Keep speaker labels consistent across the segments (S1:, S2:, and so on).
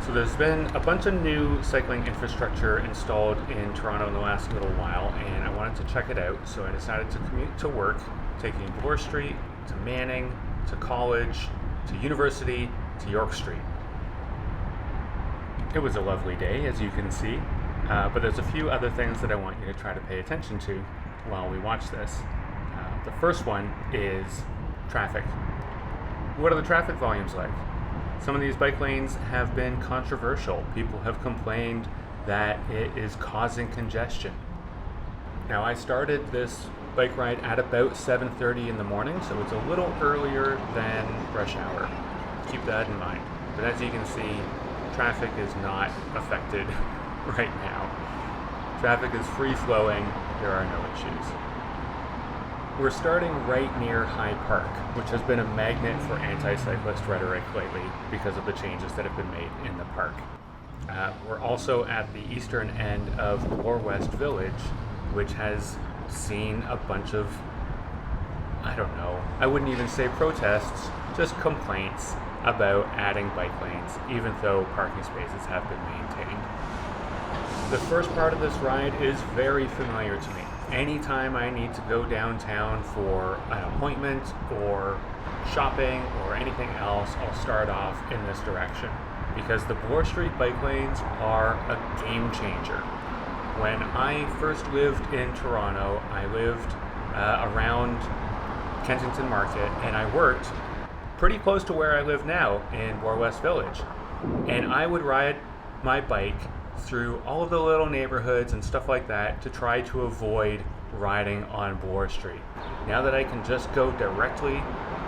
S1: So there's been a bunch of new cycling infrastructure installed in Toronto in the last little while, and I wanted to check it out, so I decided to commute to work, taking Bloor Street to Manning, to College, to University, to York Street. It was a lovely day, as you can see, but there's a few other things that I want you to try to pay attention to while we watch this. The first one is traffic. What are the traffic volumes like? Some of these bike lanes have been controversial. People have complained that it is causing congestion. Now, I started this bike ride at about 7:30 in the morning, so it's a little earlier than rush hour. Keep that in mind. But as you can see, traffic is not affected right now. Traffic is free flowing. There are no issues. We're starting right near High Park, which has been a magnet for anti-cyclist rhetoric lately because of the changes that have been made in the park. We're also at the eastern end of Bloor West Village, which has seen a bunch of, I wouldn't even say protests, just complaints about adding bike lanes, even though parking spaces have been maintained. The first part of this ride is very familiar to me. Anytime I need to go downtown for an appointment or shopping or anything else, I'll start off in this direction because the Bloor Street bike lanes are a game changer. When I first lived in Toronto, I lived around Kensington Market, and I worked pretty close to where I live now in Bloor West Village. And I would ride my bike through all of the little neighborhoods and stuff like that to try to avoid riding on Bloor Street. Now that I can just go directly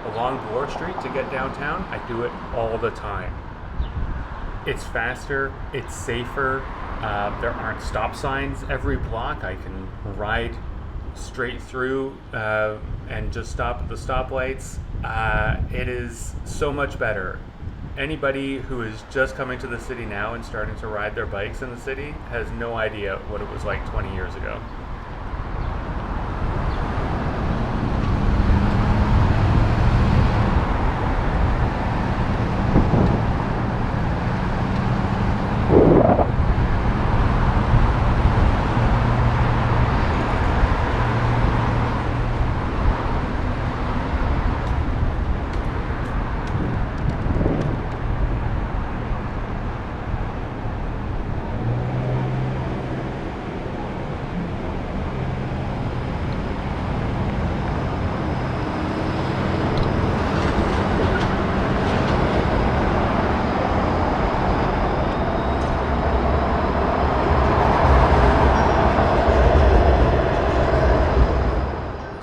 S1: along Bloor Street to get downtown, I do it all the time. It's faster, it's safer, there aren't stop signs every block. I can ride straight through and just stop at the stoplights. It is so much better. Anybody who is just coming to the city now and starting to ride their bikes in the city has no idea what it was like 20 years ago.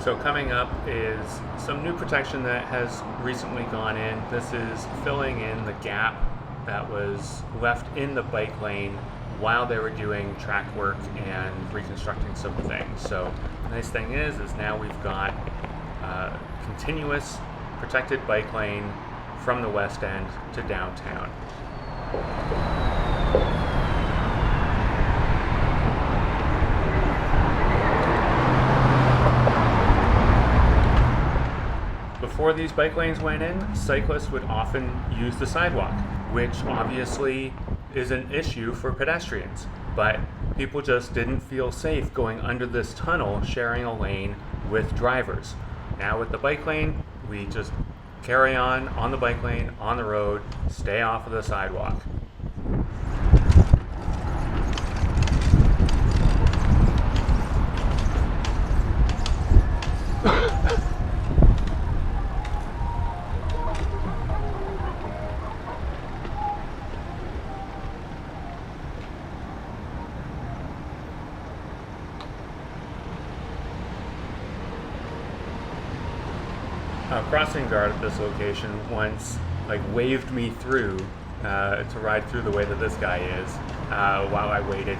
S1: So coming up is some new protection that has recently gone in. This is filling in the gap that was left in the bike lane while they were doing track work and reconstructing some things. So the nice thing is now we've got a continuous protected bike lane from the west end to downtown. Before these bike lanes went in, cyclists would often use the sidewalk, which obviously is an issue for pedestrians. But people just didn't feel safe going under this tunnel sharing a lane with drivers. Now with the bike lane, we just carry on the bike lane, on the road, stay off of the sidewalk. A crossing guard at this location once waved me through to ride through the way that this guy is while I waited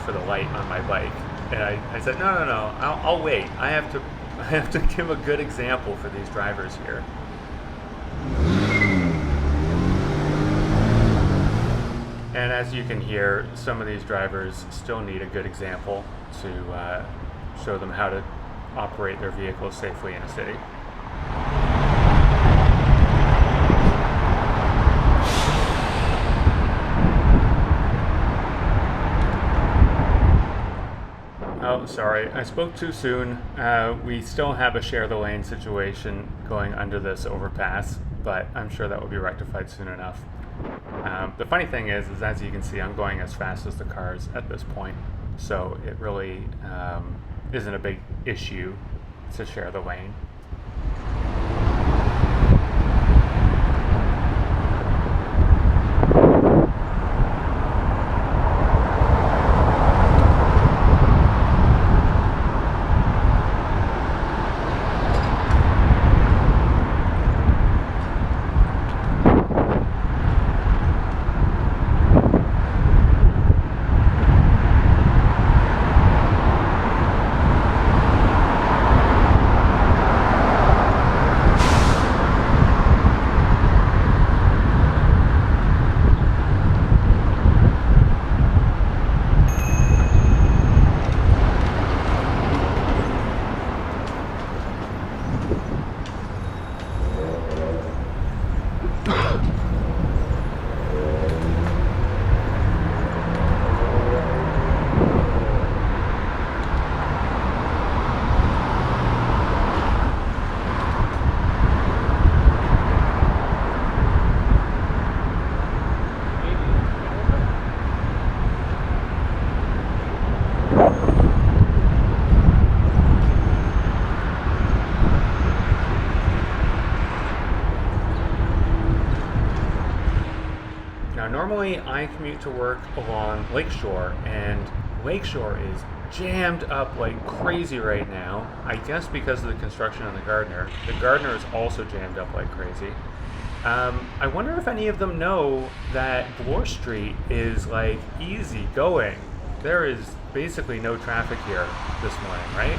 S1: for the light on my bike. And I said, no, I'll wait. I have to give a good example for these drivers here. And as you can hear, some of these drivers still need a good example to show them how to operate their vehicles safely in a city. sorry, I spoke too soon. We still have a share the lane situation going under this overpass, but I'm sure that will be rectified soon enough. The funny thing is as you can see, I'm going as fast as the cars at this point, so it really isn't a big issue to share the lane. Normally, I commute to work along Lakeshore, and Lakeshore is jammed up like crazy right now. I guess because of the construction on the Gardner. The Gardner is also jammed up like crazy. I wonder if any of them know that Bloor Street is like easy going. There is basically no traffic here this morning, right?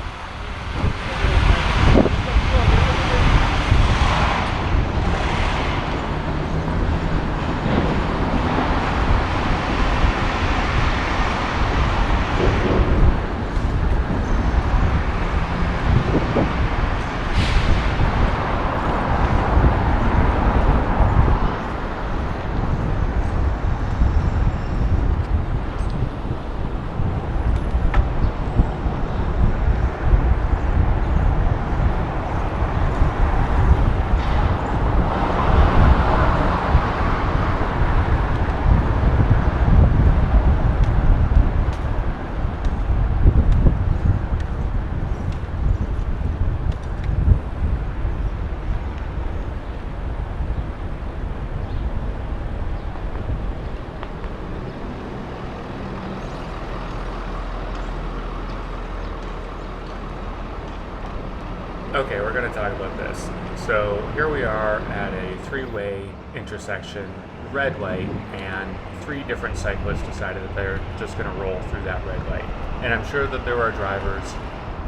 S1: Okay, we're going to talk about this. So here we are at a three-way intersection, red light, and three different cyclists decided that they're just going to roll through that red light. And I'm sure that there are drivers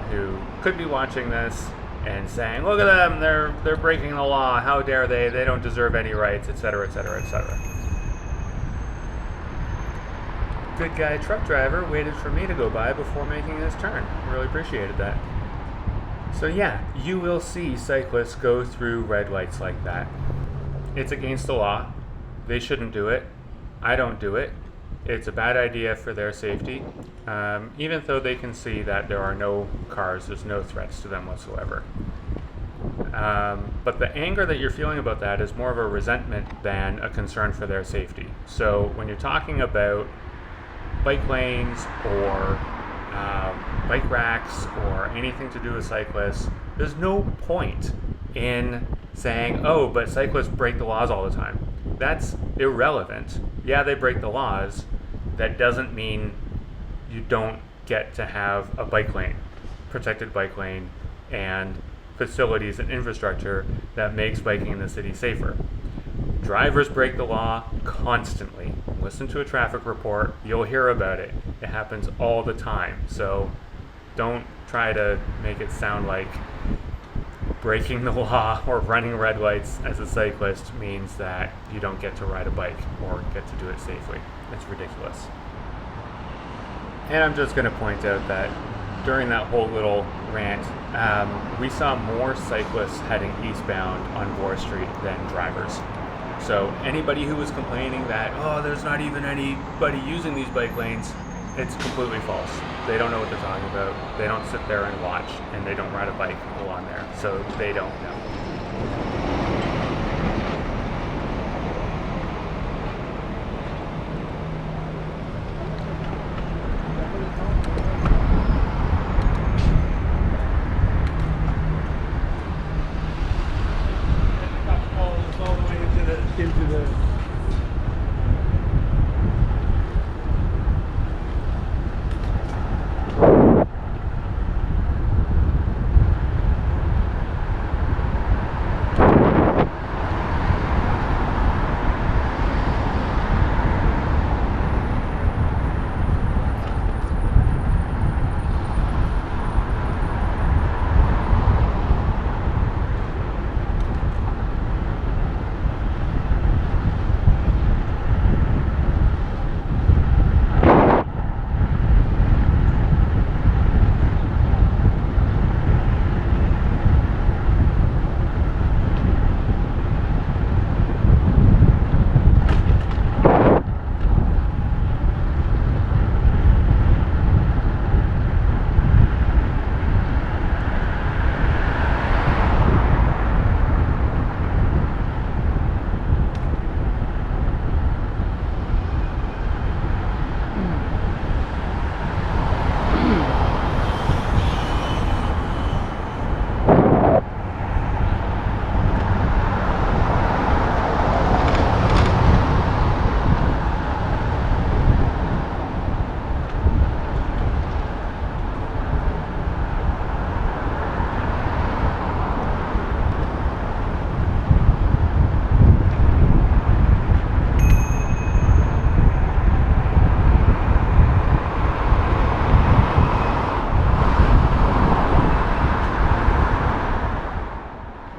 S1: who could be watching this and saying, look at them, they're breaking the law, how dare they don't deserve any rights, etc., etc., etc. Good guy truck driver waited for me to go by before making his turn. Really appreciated that. So yeah, you will see cyclists go through red lights like that. It's against the law. They shouldn't do it. I don't do it. It's a bad idea for their safety, even though they can see that there are no cars, there's no threats to them whatsoever. But the anger that you're feeling about that is more of a resentment than a concern for their safety. So when you're talking about bike lanes or bike racks or anything to do with cyclists, there's no point in saying, oh, but cyclists break the laws all the time. That's irrelevant. Yeah, they break the laws. That doesn't mean you don't get to have a bike lane, protected bike lane, and facilities and infrastructure that makes biking in the city safer. Drivers break the law constantly. Listen to a traffic report, you'll hear about it. It happens all the time. So don't try to make it sound like breaking the law or running red lights as a cyclist means that you don't get to ride a bike or get to do it safely. It's ridiculous. And I'm just going to point out that during that whole little rant, we saw more cyclists heading eastbound on Bloor Street than drivers. So anybody who was complaining that, oh, there's not even anybody using these bike lanes, It's completely false. They don't know what they're talking about. They don't sit there and watch, and they don't ride a bike along there, so they don't know.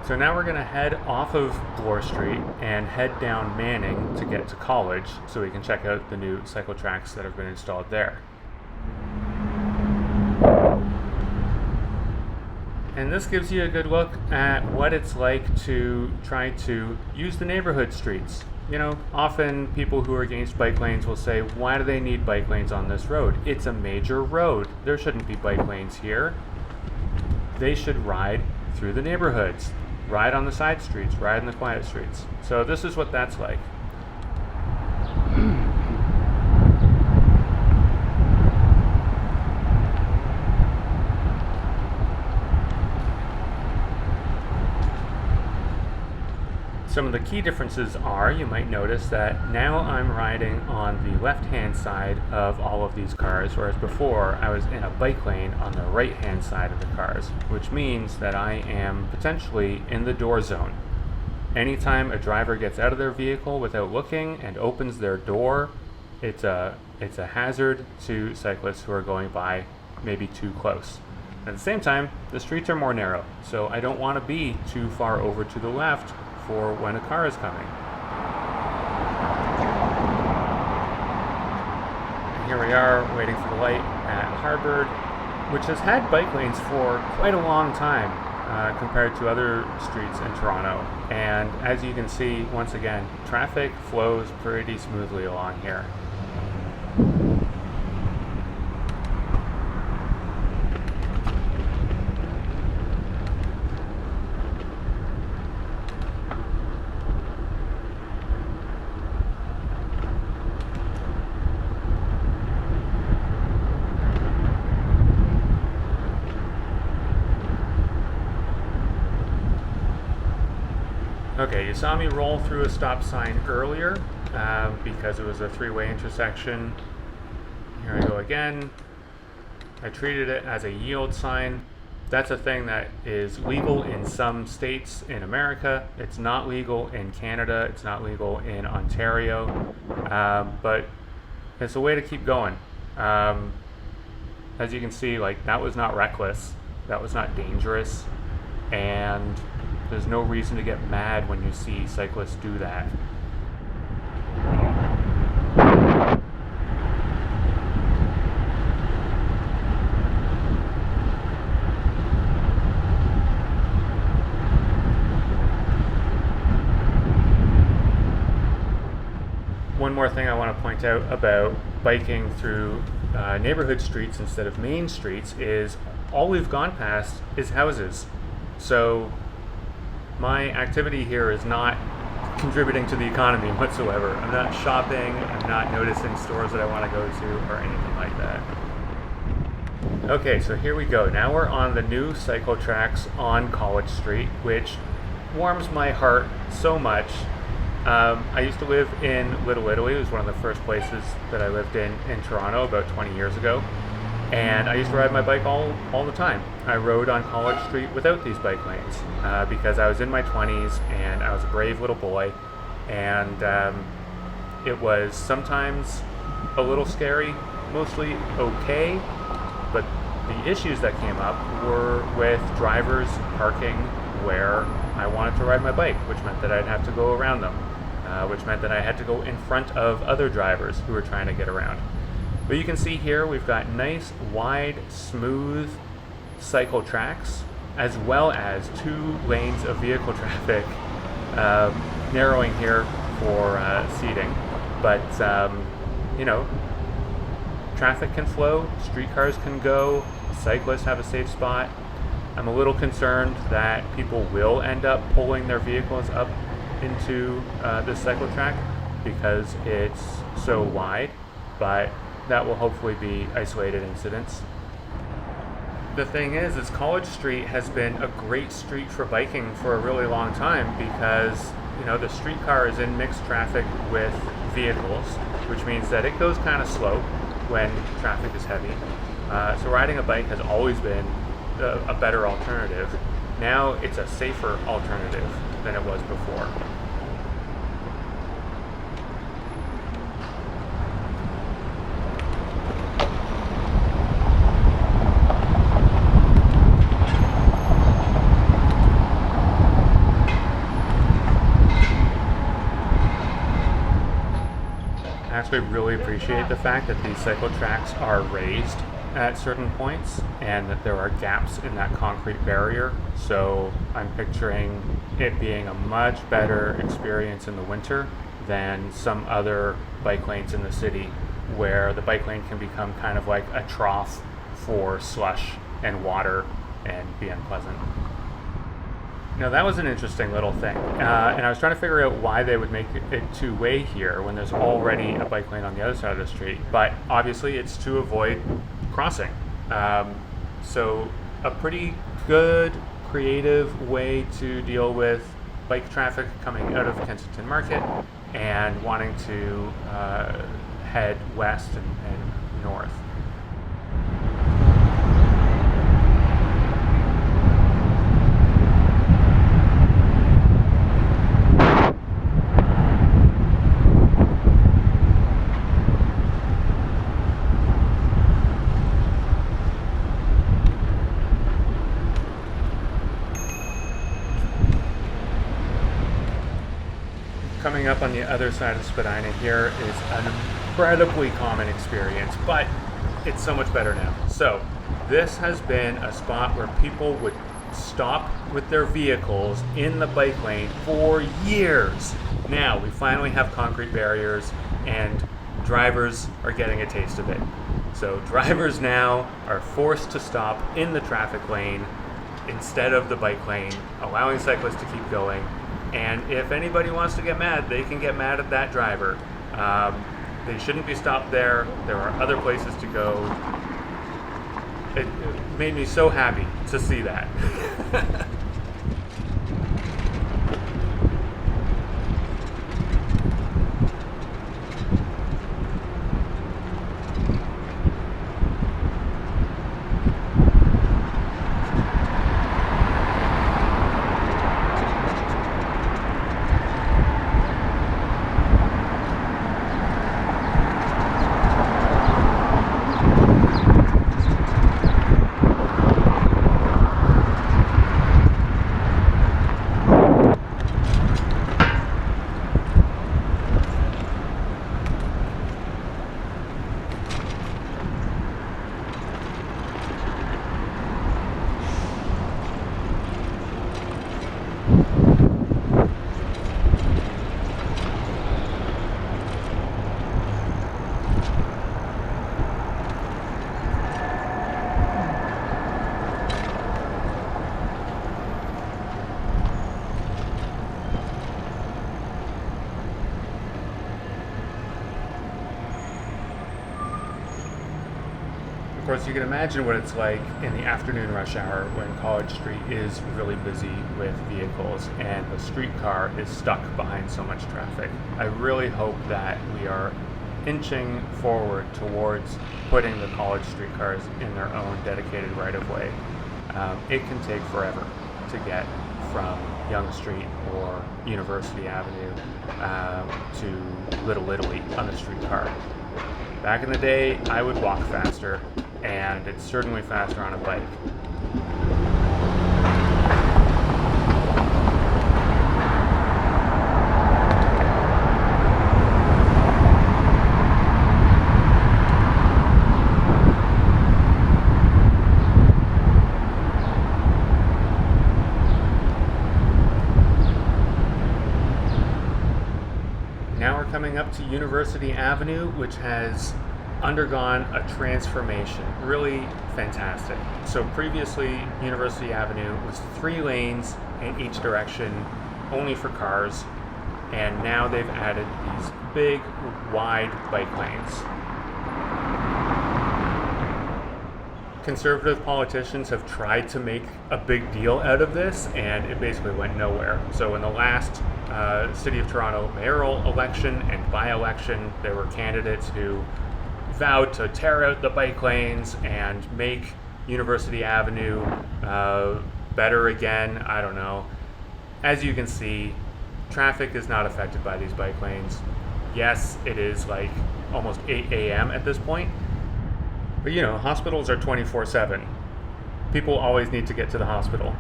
S1: So now we're going to head off of Bloor Street and head down Manning to get to College so we can check out the new cycle tracks that have been installed there. And this gives you a good look at what it's like to try to use the neighborhood streets. You know, often people who are against bike lanes will say, why do they need bike lanes on this road? It's a major road. There shouldn't be bike lanes here. They should ride through the neighborhoods. Ride on the side streets, ride in the quiet streets. So this is what that's like. Some of the key differences are, you might notice that now I'm riding on the left-hand side of all of these cars, whereas before I was in a bike lane on the right-hand side of the cars, which means that I am potentially in the door zone. Anytime a driver gets out of their vehicle without looking and opens their door, it's a hazard to cyclists who are going by maybe too close. At the same time, the streets are more narrow, so I don't want to be too far over to the left for when a car is coming. And here we are waiting for the light at Harvard, which has had bike lanes for quite a long time compared to other streets in Toronto. And as you can see, once again, traffic flows pretty smoothly along here. Okay, you saw me roll through a stop sign earlier because it was a three-way intersection. Here I go again. I treated it as a yield sign. That's a thing that is legal in some states in America. It's not legal in Canada. It's not legal in Ontario. But it's a way to keep going. As you can see, like, that was not reckless. That was not dangerous. And there's no reason to get mad when you see cyclists do that. one more thing I want to point out about biking through neighborhood streets instead of main streets is all we've gone past is houses. So my activity here is not contributing to the economy whatsoever. I'm not shopping, I'm not noticing stores that I want to go to or anything like that. Okay, so here we go. Now we're on the new cycle tracks on College Street, which warms my heart so much. I used to live in Little Italy. It was one of the first places that I lived in Toronto about 20 years ago. And I used to ride my bike all the time. I rode on College Street without these bike lanes because I was in my 20s and I was a brave little boy. And it was sometimes a little scary, mostly okay. But the issues that came up were with drivers parking where I wanted to ride my bike, which meant that I'd have to go around them, which meant that I had to go in front of other drivers who were trying to get around. But you can see here we've got nice, wide, smooth cycle tracks, as well as 2 lanes of vehicle traffic, narrowing here for seating. But, traffic can flow, streetcars can go, cyclists have a safe spot. I'm a little concerned that people will end up pulling their vehicles up into this cycle track because it's so wide, but that will hopefully be isolated incidents. The thing is College Street has been a great street for biking for a really long time because, the streetcar is in mixed traffic with vehicles, which means that it goes kind of slow when traffic is heavy. So riding a bike has always been a better alternative. Now it's a safer alternative than it was before. I actually really appreciate the fact that these cycle tracks are raised at certain points and that there are gaps in that concrete barrier. So I'm picturing it being a much better experience in the winter than some other bike lanes in the city where the bike lane can become kind of like a trough for slush and water and be unpleasant. Now that was an interesting little thing, and I was trying to figure out why they would make it two-way here when there's already a bike lane on the other side of the street, but obviously it's to avoid crossing. So a pretty good, creative way to deal with bike traffic coming out of Kensington Market and wanting to head west and north. Coming up on the other side of Spadina here is an incredibly common experience, but it's so much better now. So this has been a spot where people would stop with their vehicles in the bike lane for years. Now we finally have concrete barriers and drivers are getting a taste of it. So drivers now are forced to stop in the traffic lane instead of the bike lane, allowing cyclists to keep going. And if anybody wants to get mad, they can get mad at that driver. They shouldn't be stopped there. There are other places to go. It made me so happy to see that. course, you can imagine what it's like in the afternoon rush hour when College Street is really busy with vehicles and the streetcar is stuck behind so much traffic. I really hope that we are inching forward towards putting the College streetcars in their own dedicated right-of-way. It can take forever to get from Yonge Street or University Avenue to Little Italy on the streetcar. Back in the day, I would walk faster, and it's certainly faster on a bike. Now we're coming up to University Avenue, which has undergone a transformation. Really fantastic. So previously, University Avenue was 3 lanes in each direction, only for cars, and now they've added these big, wide bike lanes. Conservative politicians have tried to make a big deal out of this, and it basically went nowhere. So in the last City of Toronto mayoral election and by-election, there were candidates who vowed to tear out the bike lanes and make University Avenue better again. I don't know. As you can see, traffic is not affected by these bike lanes. Yes, it is like almost 8 a.m. at this point. But you know, hospitals are 24/7. People always need to get to the hospital.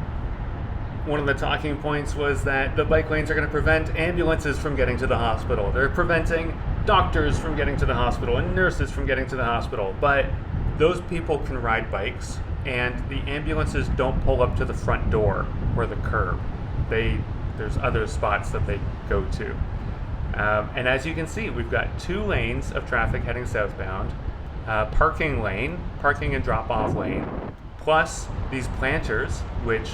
S1: One of the talking points was that the bike lanes are going to prevent ambulances from getting to the hospital. They're preventing doctors from getting to the hospital and nurses from getting to the hospital. But those people can ride bikes, and the ambulances don't pull up to the front door or the curb. There's other spots that they go to. And as you can see, we've got 2 lanes of traffic heading southbound, parking lane, parking and drop-off lane, plus these planters, which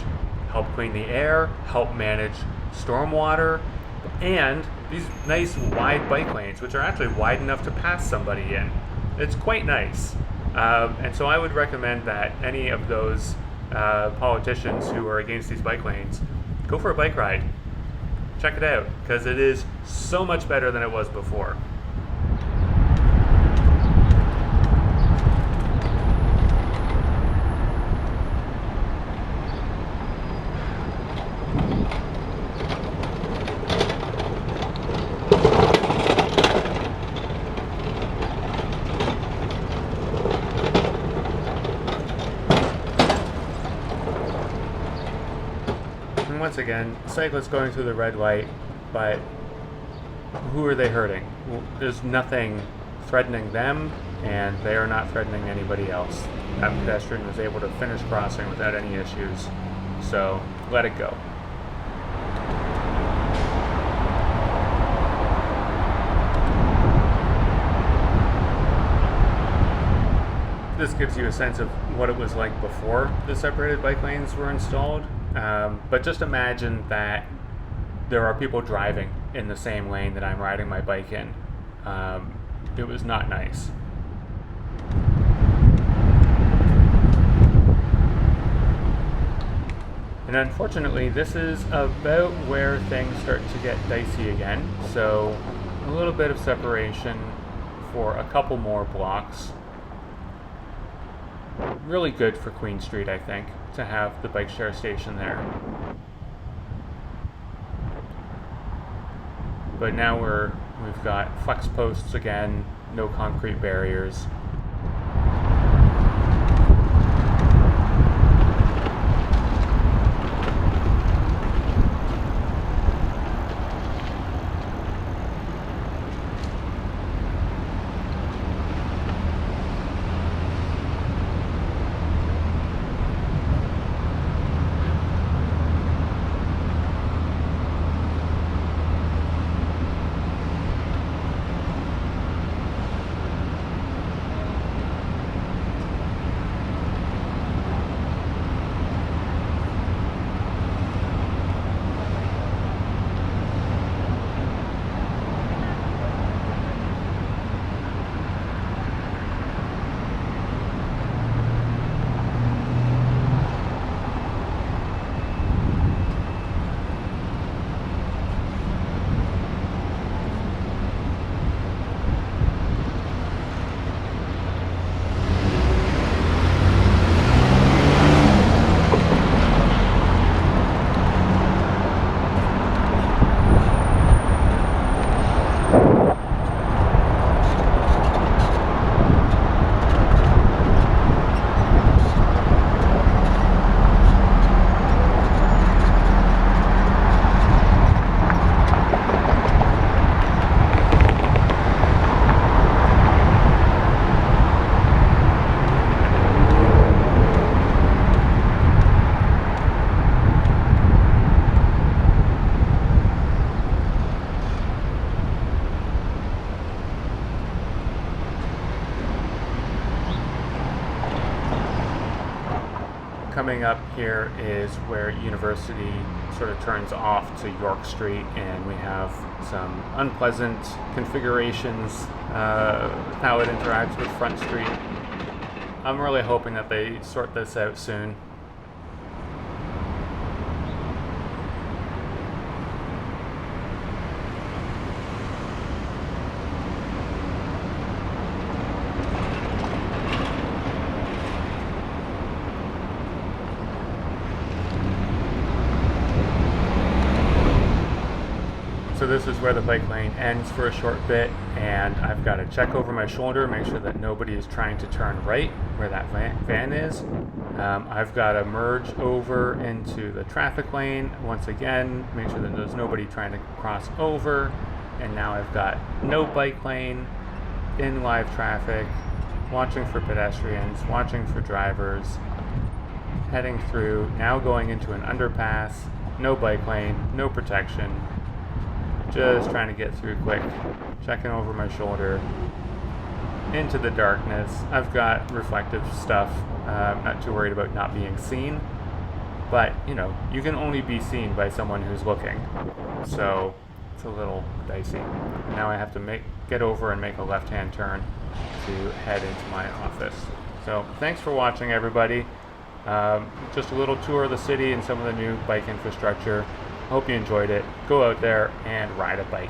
S1: help clean the air, help manage stormwater, and these nice wide bike lanes, which are actually wide enough to pass somebody in. It's quite nice. And so I would recommend that any of those politicians who are against these bike lanes, go for a bike ride. Check it out, because it is so much better than it was before. Once again, cyclists going through the red light, but who are they hurting? Well, there's nothing threatening them, and they are not threatening anybody else. That pedestrian was able to finish crossing without any issues, so let it go. This gives you a sense of what it was like before the separated bike lanes were installed. But just imagine that there are people driving in the same lane that I'm riding my bike in. It was not nice. And unfortunately, this is about where things start to get dicey again. So a little bit of separation for a couple more blocks. Really good for Queen Street, I think, to have the bike share station there. But now we've got flex posts again, no concrete barriers. coming up here is where University sort of turns off to York Street, and we have some unpleasant configurations how it interacts with Front Street. I'm really hoping that they sort this out soon. So this is where the bike lane ends for a short bit, and I've got to check over my shoulder, make sure that nobody is trying to turn right where that van is. I've got to merge over into the traffic lane once again, make sure that there's nobody trying to cross over. And now I've got no bike lane, in live traffic, watching for pedestrians, watching for drivers, heading through, now going into an underpass, no bike lane, no protection. Just trying to get through quick, checking over my shoulder, into the darkness. I've got reflective stuff. I'm not too worried about not being seen, but you know, you can only be seen by someone who's looking. So it's a little dicey. Now I have to get over and make a left-hand turn to head into my office. So thanks for watching, everybody. Just a little tour of the city and some of the new bike infrastructure. Hope you enjoyed it. Go out there and ride a bike.